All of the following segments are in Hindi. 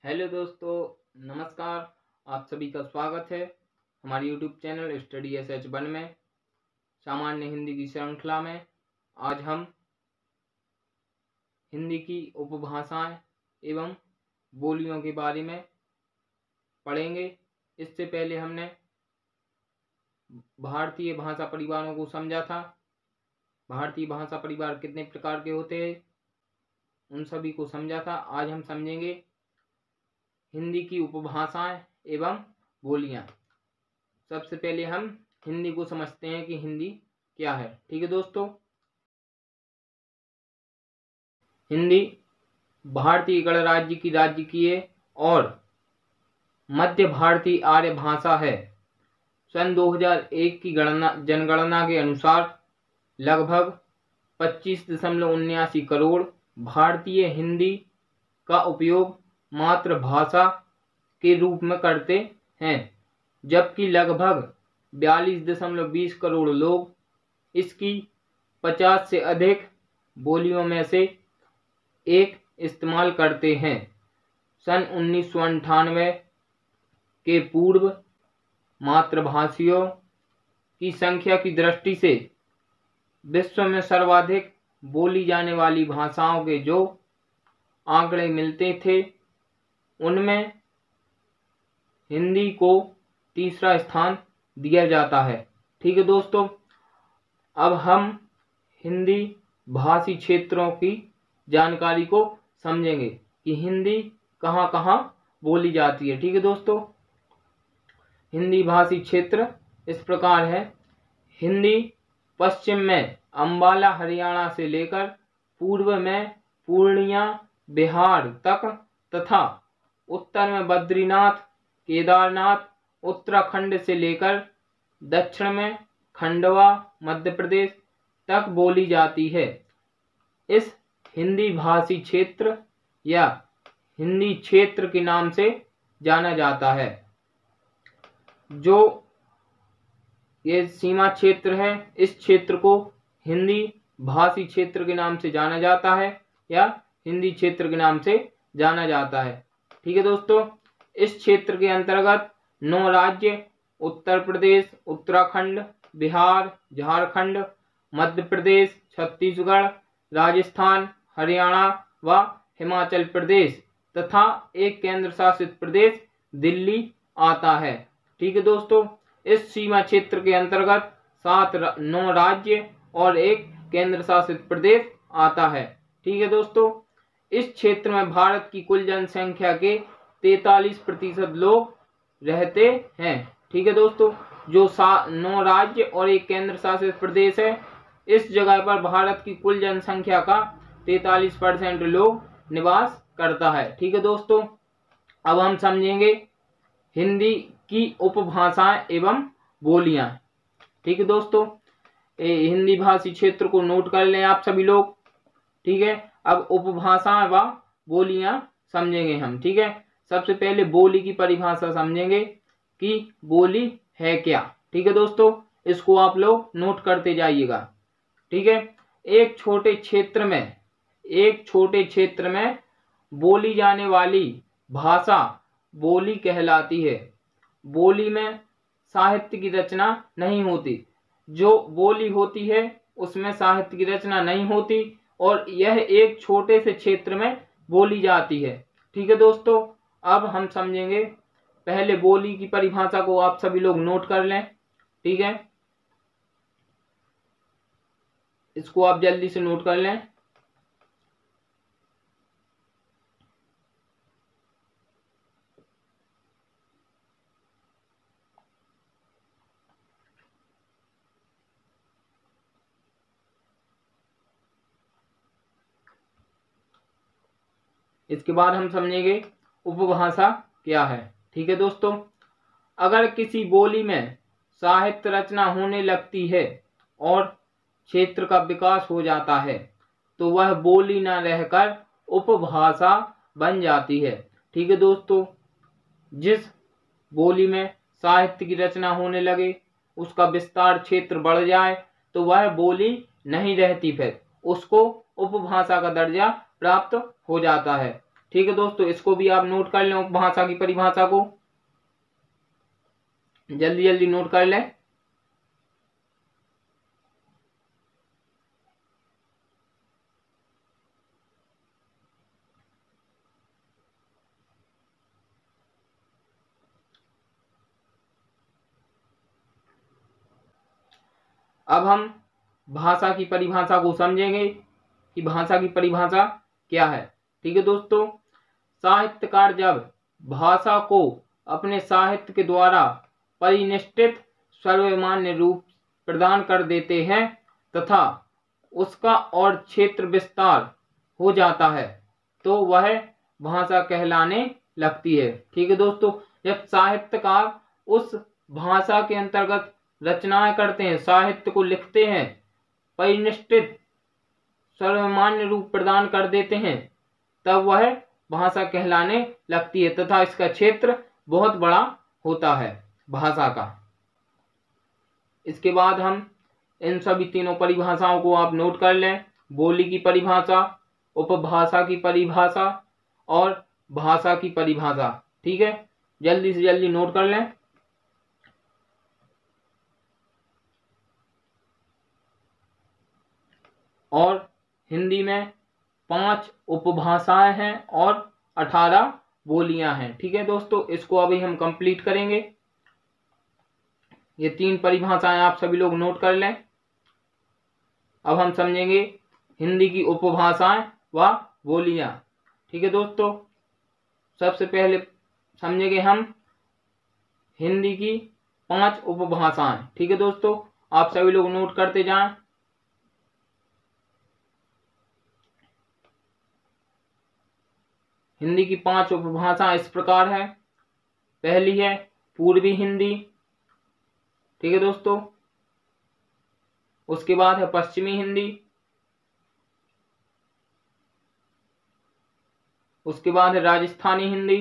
हेलो दोस्तों, नमस्कार। आप सभी का स्वागत है हमारे यूट्यूब चैनल स्टडी SH1 में सामान्य हिंदी की श्रृंखला में। आज हम हिंदी की उपभाषाएं एवं बोलियों के बारे में पढ़ेंगे। इससे पहले हमने भारतीय भाषा परिवारों को समझा था। भारतीय भाषा परिवार कितने प्रकार के होते हैं उन सभी को समझा था। आज हम समझेंगे हिंदी की उपभाषाएं एवं बोलियां। सबसे पहले हम हिंदी को समझते हैं कि हिंदी क्या है। ठीक है दोस्तों, हिंदी भारतीय गणराज्य की राजकीय और मध्य भारतीय आर्य भाषा है। सन 2001 की जनगणना के अनुसार लगभग 25.79 करोड़ भारतीय हिंदी का उपयोग मातृभाषा के रूप में करते हैं, जबकि लगभग 42.20 करोड़ लोग इसकी 50 से अधिक बोलियों में से एक इस्तेमाल करते हैं। सन 1998 के पूर्व मातृभाषियों की संख्या की दृष्टि से विश्व में सर्वाधिक बोली जाने वाली भाषाओं के जो आंकड़े मिलते थे उनमें हिंदी को तीसरा स्थान दिया जाता है। ठीक है दोस्तों, अब हम हिंदी भाषी क्षेत्रों की जानकारी को समझेंगे कि हिंदी कहाँ कहाँ बोली जाती है। ठीक है दोस्तों, हिंदी भाषी क्षेत्र इस प्रकार है। हिंदी पश्चिम में अंबाला हरियाणा से लेकर पूर्व में पूर्णिया बिहार तक तथा उत्तर में बद्रीनाथ केदारनाथ उत्तराखंड से लेकर दक्षिण में खंडवा मध्य प्रदेश तक बोली जाती है। इस हिंदी भाषी क्षेत्र या हिंदी क्षेत्र के नाम से जाना जाता है। जो ये सीमा क्षेत्र है, इस क्षेत्र को हिंदी भाषी क्षेत्र के नाम से जाना जाता है या हिंदी क्षेत्र के नाम से जाना जाता है। ठीक है दोस्तों, इस क्षेत्र के अंतर्गत 9 राज्य उत्तर प्रदेश, उत्तराखंड, बिहार, झारखंड, मध्य प्रदेश, छत्तीसगढ़, राजस्थान, हरियाणा व हिमाचल प्रदेश तथा एक केंद्र शासित प्रदेश दिल्ली आता है। ठीक है दोस्तों, इस सीमा क्षेत्र के अंतर्गत 9 राज्य और एक केंद्र शासित प्रदेश आता है। ठीक है दोस्तों, इस क्षेत्र में भारत की कुल जनसंख्या के 43% लोग रहते हैं। ठीक है दोस्तों, जो 9 राज्य और एक केंद्र शासित प्रदेश है, इस जगह पर भारत की कुल जनसंख्या का 43% लोग निवास करता है। ठीक है दोस्तों, अब हम समझेंगे हिंदी की उपभाषाएं एवं बोलियां। ठीक है दोस्तों, हिंदी भाषी क्षेत्र को नोट कर लें आप सभी लोग। ठीक है, अब उपभाषाएं व बोलियां समझेंगे हम। ठीक है, सबसे पहले बोली की परिभाषा समझेंगे कि बोली है क्या। ठीक है दोस्तों, इसको आप लोग नोट करते जाइएगा। ठीक है, एक छोटे क्षेत्र में बोली जाने वाली भाषा बोली कहलाती है। बोली में साहित्य की रचना नहीं होती। जो बोली होती है उसमें साहित्य की रचना नहीं होती और यह एक छोटे से क्षेत्र में बोली जाती है। ठीक है दोस्तों, अब हम समझेंगे। पहले बोली की परिभाषा को आप सभी लोग नोट कर लें। ठीक है, इसको आप जल्दी से नोट कर लें। इसके बाद हम समझेंगे उपभाषा क्या है। ठीक है दोस्तों, अगर किसी बोली में साहित्य रचना होने लगती है और क्षेत्र का विकास हो जाता है तो वह बोली न रहकर उपभाषा बन जाती है। ठीक है दोस्तों, जिस बोली में साहित्य की रचना होने लगे, उसका विस्तार क्षेत्र बढ़ जाए तो वह बोली नहीं रहती, फिर उसको उपभाषा का दर्जा प्राप्त हो जाता है। ठीक है दोस्तों, इसको भी आप नोट कर लें उपभाषा की परिभाषा को, जल्दी जल्दी नोट कर लें। अब हम भाषा की परिभाषा को समझेंगे कि भाषा की परिभाषा क्या है। ठीक है दोस्तों, साहित्यकार जब भाषा को अपने साहित्य के द्वारा परिनिष्ठित सर्वमान्य रूप प्रदान कर देते हैं तथा उसका और क्षेत्र विस्तार हो जाता है तो वह भाषा कहलाने लगती है। ठीक है दोस्तों, जब साहित्यकार उस भाषा के अंतर्गत रचनाएं करते हैं, साहित्य को लिखते हैं, परिनिष्ठित सर्वमान्य रूप प्रदान कर देते हैं, तब वह भाषा कहलाने लगती है तथा इसका क्षेत्र बहुत बड़ा होता है भाषा का। इसके बाद हम इन सभी तीनों परिभाषाओं को आप नोट कर लें, बोली की परिभाषा, उपभाषा की परिभाषा और भाषा की परिभाषा। ठीक है, जल्दी से जल्दी नोट कर लें। और हिंदी में 5 उपभाषाएं हैं और 18 बोलियां हैं। ठीक है दोस्तों, इसको अभी हम कंप्लीट करेंगे। ये 3 परिभाषाएं आप सभी लोग नोट कर लें। अब हम समझेंगे हिंदी की उपभाषाएं व बोलियां। ठीक है दोस्तों, सबसे पहले समझेंगे हम हिंदी की 5 उपभाषाएं। ठीक है दोस्तों, आप सभी लोग नोट करते जाएं। हिंदी की 5 उपभाषा इस प्रकार है। पहली है पूर्वी हिंदी। ठीक है दोस्तों, उसके बाद है पश्चिमी हिंदी, उसके बाद है राजस्थानी हिंदी,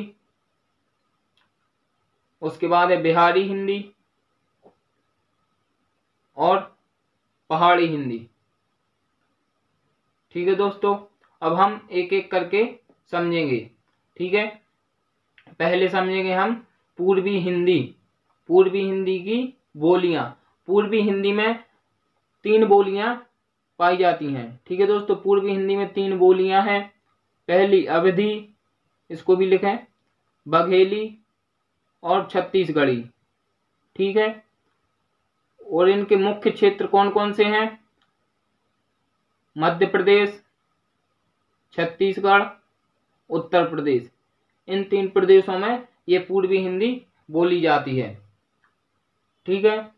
उसके बाद है बिहारी हिंदी और पहाड़ी हिंदी। ठीक है दोस्तों, अब हम एक एक करके समझेंगे। ठीक है, पहले समझेंगे हम पूर्वी हिंदी। पूर्वी हिंदी की बोलियां। पूर्वी हिंदी में 3 बोलियां पाई जाती हैं। ठीक है दोस्तों, पूर्वी हिंदी में 3 बोलियां हैं। पहली अवधी, इसको भी लिखें, बघेली और छत्तीसगढ़ी। ठीक है, और इनके मुख्य क्षेत्र कौन कौन से हैं? मध्य प्रदेश, छत्तीसगढ़, उत्तर प्रदेश। इन 3 प्रदेशों में ये पूर्वी हिंदी बोली जाती है। ठीक है,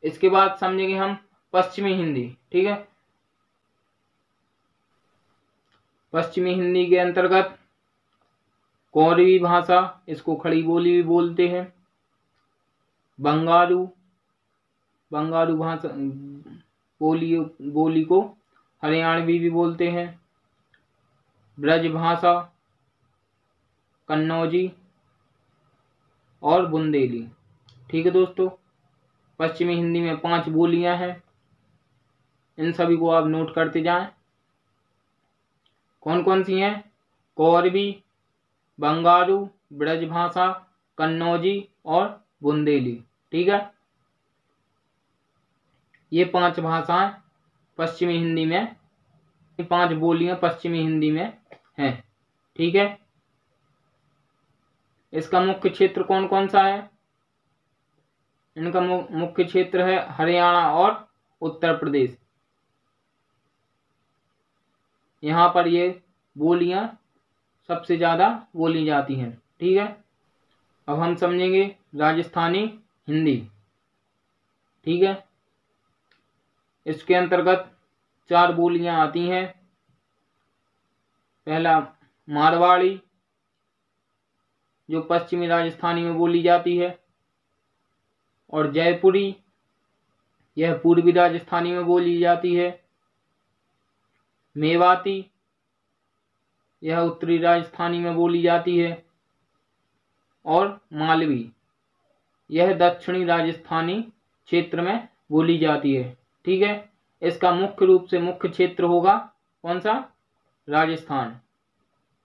इसके बाद समझेंगे हम पश्चिमी हिंदी। ठीक है, पश्चिमी हिंदी के अंतर्गत कौरवी भाषा, इसको खड़ी बोली भी बोलते हैं, बंगारू भाषा बोली को हरियाणवी भी बोलते हैं, ब्रज भाषा, कन्नौजी और बुंदेली। ठीक है दोस्तों, पश्चिमी हिंदी में 5 बोलियां हैं। इन सभी को आप नोट करते जाएं। कौन कौन सी हैं? कौरवी, बंगारू, ब्रजभाषा, कन्नौजी और बुंदेली। ठीक है, ये 5 भाषाएं पश्चिमी हिंदी में, ये 5 बोलियां पश्चिमी हिंदी में हैं। ठीक है, इसका मुख्य क्षेत्र कौन कौन सा है? इनका मुख्य क्षेत्र है हरियाणा और उत्तर प्रदेश। यहाँ पर ये बोलियां सबसे ज़्यादा बोली जाती हैं। ठीक है, अब हम समझेंगे राजस्थानी हिंदी। ठीक है, इसके अंतर्गत 4 बोलियां आती हैं। पहला मारवाड़ी, जो पश्चिमी राजस्थानी में बोली जाती है, और जयपुरी, यह पूर्वी राजस्थानी में बोली जाती है। मेवाती, यह उत्तरी राजस्थानी में बोली जाती है। और मालवी, यह दक्षिणी राजस्थानी क्षेत्र में बोली जाती है। ठीक है, इसका मुख्य रूप से मुख्य क्षेत्र होगा कौन सा? राजस्थान।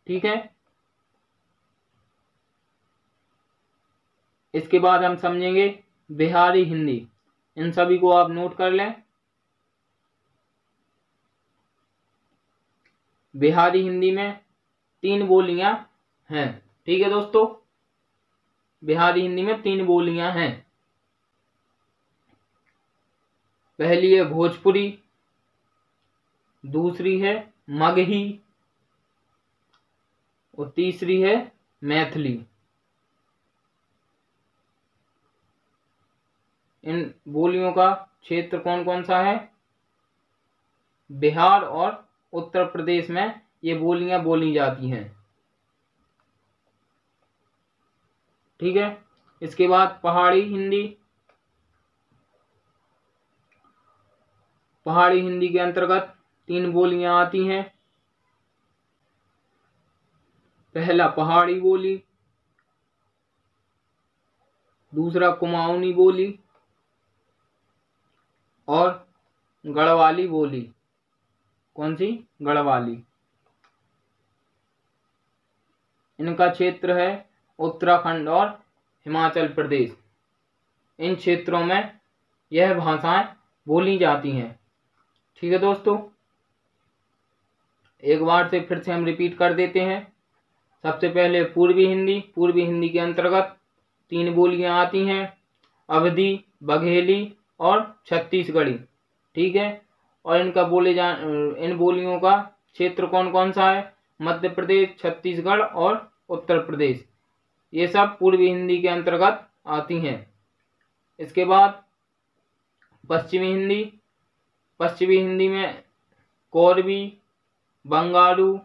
ठीक है। इसके बाद हम समझेंगे बिहारी हिंदी। इन सभी को आप नोट कर लें। बिहारी हिंदी में 3 बोलियां हैं। ठीक है दोस्तों, बिहारी हिंदी में 3 बोलियां हैं। पहली है भोजपुरी, दूसरी है मगही और तीसरी है मैथिली। इन बोलियों का क्षेत्र कौन कौन सा है? बिहार और उत्तर प्रदेश में ये बोलियां बोली जाती हैं। ठीक है। इसके बाद पहाड़ी हिंदी। पहाड़ी हिंदी के अंतर्गत 3 बोलियां आती हैं। पहला पहाड़ी बोली, दूसरा कुमाऊनी बोली और गढ़वाली बोली। कौन सी? गढ़वाली। इनका क्षेत्र है उत्तराखंड और हिमाचल प्रदेश। इन क्षेत्रों में यह भाषाएं बोली जाती हैं। ठीक है दोस्तों, एक बार से फिर से हम रिपीट कर देते हैं। सबसे पहले पूर्वी हिंदी। पूर्वी हिंदी के अंतर्गत 3 बोलियां आती हैं, अवधी, बघेली और छत्तीसगढ़ी। ठीक है। और इन बोलियों का क्षेत्र कौन कौन सा है? मध्य प्रदेश, छत्तीसगढ़ और उत्तर प्रदेश। ये सब पूर्वी हिंदी के अंतर्गत आती हैं। इसके बाद पश्चिमी हिंदी। पश्चिमी हिंदी में कोरवी, बंगारू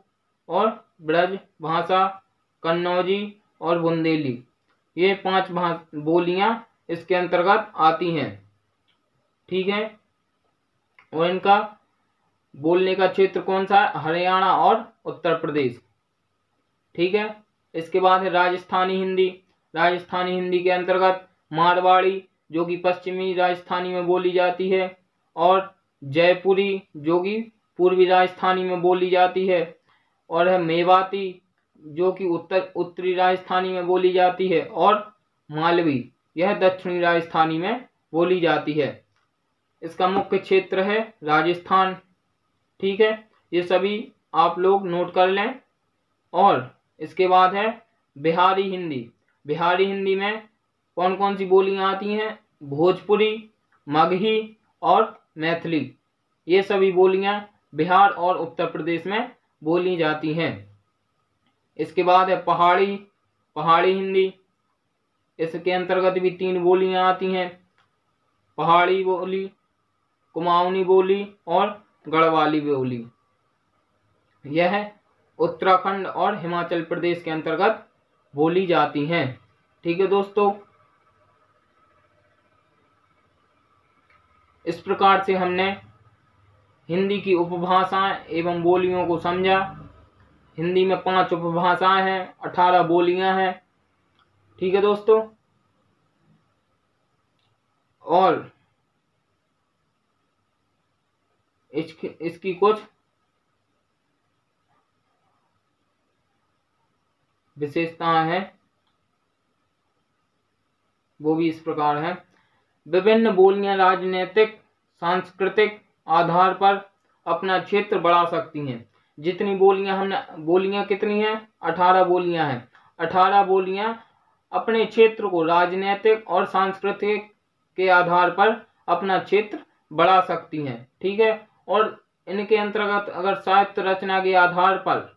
और ब्रज भाषा, कन्नौजी और बुंदेली, ये 5 बोलियां इसके अंतर्गत आती हैं। ठीक है। और इनका बोलने का क्षेत्र कौन सा है? हरियाणा और उत्तर प्रदेश। ठीक है। इसके बाद है राजस्थानी हिंदी। राजस्थानी हिंदी के अंतर्गत मारवाड़ी, जो कि पश्चिमी राजस्थानी में बोली जाती है, और जयपुरी, जो कि पूर्वी राजस्थानी में बोली जाती है, और है मेवाती, जो कि उत्तरी राजस्थानी में बोली जाती है, और मालवी, यह दक्षिणी राजस्थानी में बोली जाती है। इसका मुख्य क्षेत्र है राजस्थान। ठीक है। ये सभी आप लोग नोट कर लें। और इसके बाद है बिहारी हिंदी। बिहारी हिंदी में कौन कौन सी बोलियां आती हैं? भोजपुरी, मगही और मैथिली। ये सभी बोलियां बिहार और उत्तर प्रदेश में बोली जाती हैं। इसके बाद है पहाड़ी हिंदी। इसके अंतर्गत भी 3 बोलियां आती हैं, पहाड़ी बोली, कुमाऊनी बोली और गढ़वाली बोली। यह उत्तराखंड और हिमाचल प्रदेश के अंतर्गत बोली जाती हैं। ठीक है दोस्तों, इस प्रकार से हमने हिंदी की उपभाषाएं एवं बोलियों को समझा। हिंदी में 5 उपभाषाएं हैं, 18 बोलियां हैं। ठीक है दोस्तों, और इसकी कुछ विशेषताएं हैं, वो भी इस प्रकार है। विभिन्न बोलियां राजनीतिक, सांस्कृतिक आधार पर अपना क्षेत्र बढ़ा सकती हैं। जितनी बोलियां कितनी हैं? 18 बोलियां हैं। 18 बोलियां अपने क्षेत्र को राजनीतिक और सांस्कृतिक के आधार पर अपना क्षेत्र बढ़ा सकती हैं। ठीक है। और इनके अंतर्गत अगर साहित्य रचना के आधार पर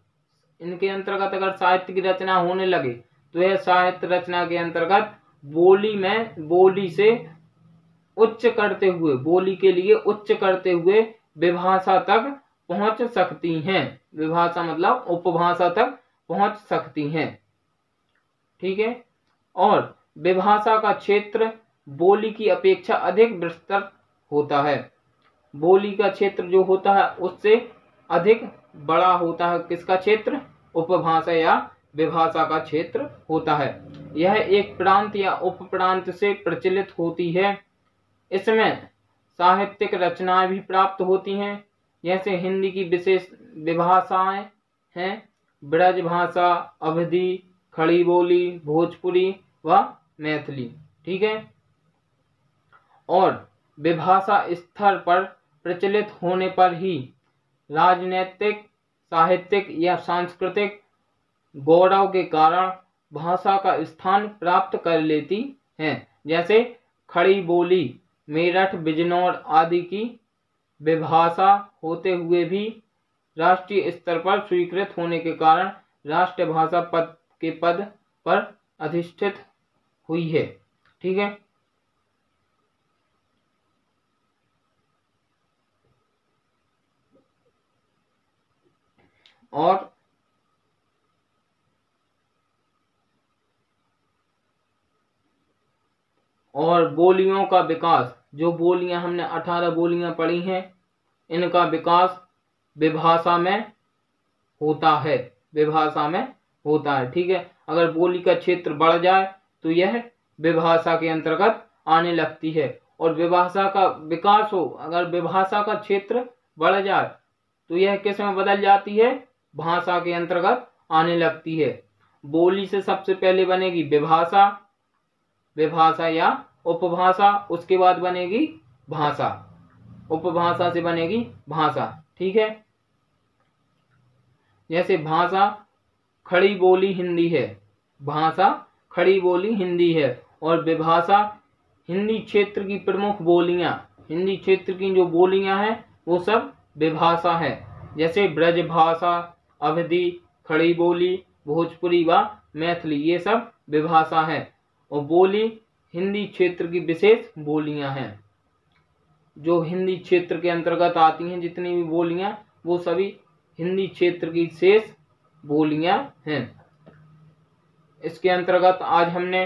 इनके अंतर्गत अगर साहित्य की रचना होने लगे तो यह साहित्य रचना के अंतर्गत बोली से उच्च करते हुए, बोली के लिए उच्च करते हुए विभाषा तक पहुंच सकती हैं। विभाषा मतलब उपभाषा तक पहुंच सकती हैं। ठीक है। और विभाषा का क्षेत्र बोली की अपेक्षा अधिक विस्तृत होता है। बोली का क्षेत्र जो होता है उससे अधिक बड़ा होता है। किसका क्षेत्र? उपभाषा या विभाषा का क्षेत्र होता है। यह एक प्रांत या उपप्रांत से प्रचलित होती है। इसमें साहित्यिक रचनाएं भी प्राप्त होती हैं। जैसे हिंदी की विशेष विभाषाएं हैं ब्रजभाषा, अवधी, खड़ी बोली, भोजपुरी व मैथिली। ठीक है। और विभाषा स्तर पर प्रचलित होने पर ही राजनीतिक, साहित्यिक या सांस्कृतिक गौरव के कारण भाषा का स्थान प्राप्त कर लेती है। जैसे खड़ी बोली मेरठ, बिजनौर आदि की विभाषा होते हुए भी राष्ट्रीय स्तर पर स्वीकृत होने के कारण राष्ट्रभाषा पद के पद पर अधिष्ठित हुई है। ठीक है। और बोलियों का विकास, जो बोलियां हमने 18 बोलियां पढ़ी हैं, इनका विकास विभाषा में होता है। विभाषा में होता है। ठीक है। अगर बोली का क्षेत्र बढ़ जाए तो यह विभाषा के अंतर्गत आने लगती है। और विभाषा का विकास हो, अगर विभाषा का क्षेत्र बढ़ जाए तो यह किस में बदल जाती है? भाषा के अंतर्गत आने लगती है। बोली से सबसे पहले बनेगी विभाषा, विभाषा या उपभाषा, उसके बाद बनेगी भाषा, उपभाषा से बनेगी भाषा। ठीक है। जैसे भाषा खड़ी बोली हिंदी है, भाषा खड़ी बोली हिंदी है। और विभाषा हिंदी क्षेत्र की प्रमुख बोलियां, हिंदी क्षेत्र की जो बोलियां हैं वो सब विभाषा है। जैसे ब्रजभाषा, अवधी, खड़ी बोली, भोजपुरी व मैथिली, ये सब विभाषा है। और बोली हिंदी क्षेत्र की विशेष बोलियां हैं। जो हिंदी क्षेत्र के अंतर्गत आती हैं जितनी भी बोलियां, वो सभी हिंदी क्षेत्र की शेष बोलियां हैं। इसके अंतर्गत आज हमने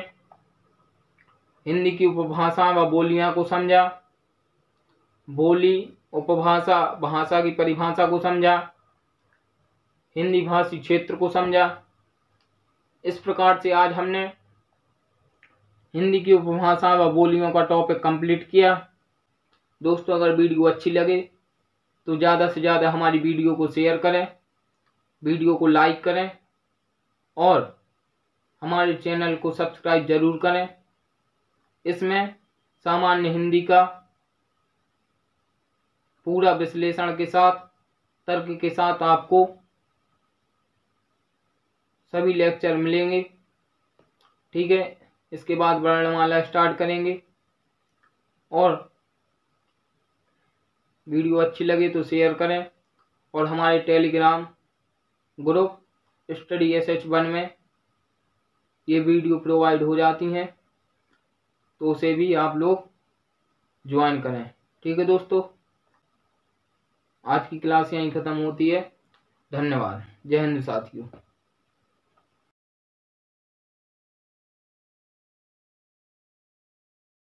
हिंदी की उपभाषा व बोलियां को समझा, बोली, उपभाषा, भाषा की परिभाषा को समझा, हिंदी भाषी क्षेत्र को समझा। इस प्रकार से आज हमने हिंदी की उपभाषा व बोलियों का टॉपिक कंप्लीट किया। दोस्तों, अगर वीडियो अच्छी लगे तो ज़्यादा से ज़्यादा हमारी वीडियो को शेयर करें, वीडियो को लाइक करें और हमारे चैनल को सब्सक्राइब जरूर करें। इसमें सामान्य हिंदी का पूरा विश्लेषण के साथ, तर्क के साथ आपको सभी लेक्चर मिलेंगे। ठीक है। इसके बाद वर्णमाला स्टार्ट करेंगे। और वीडियो अच्छी लगे तो शेयर करें और हमारे टेलीग्राम ग्रुप स्टडी SH1 में ये वीडियो प्रोवाइड हो जाती हैं, तो उसे भी आप लोग ज्वाइन करें। ठीक है दोस्तों, आज की क्लास यहीं ख़त्म होती है। धन्यवाद। जय हिंद साथियों।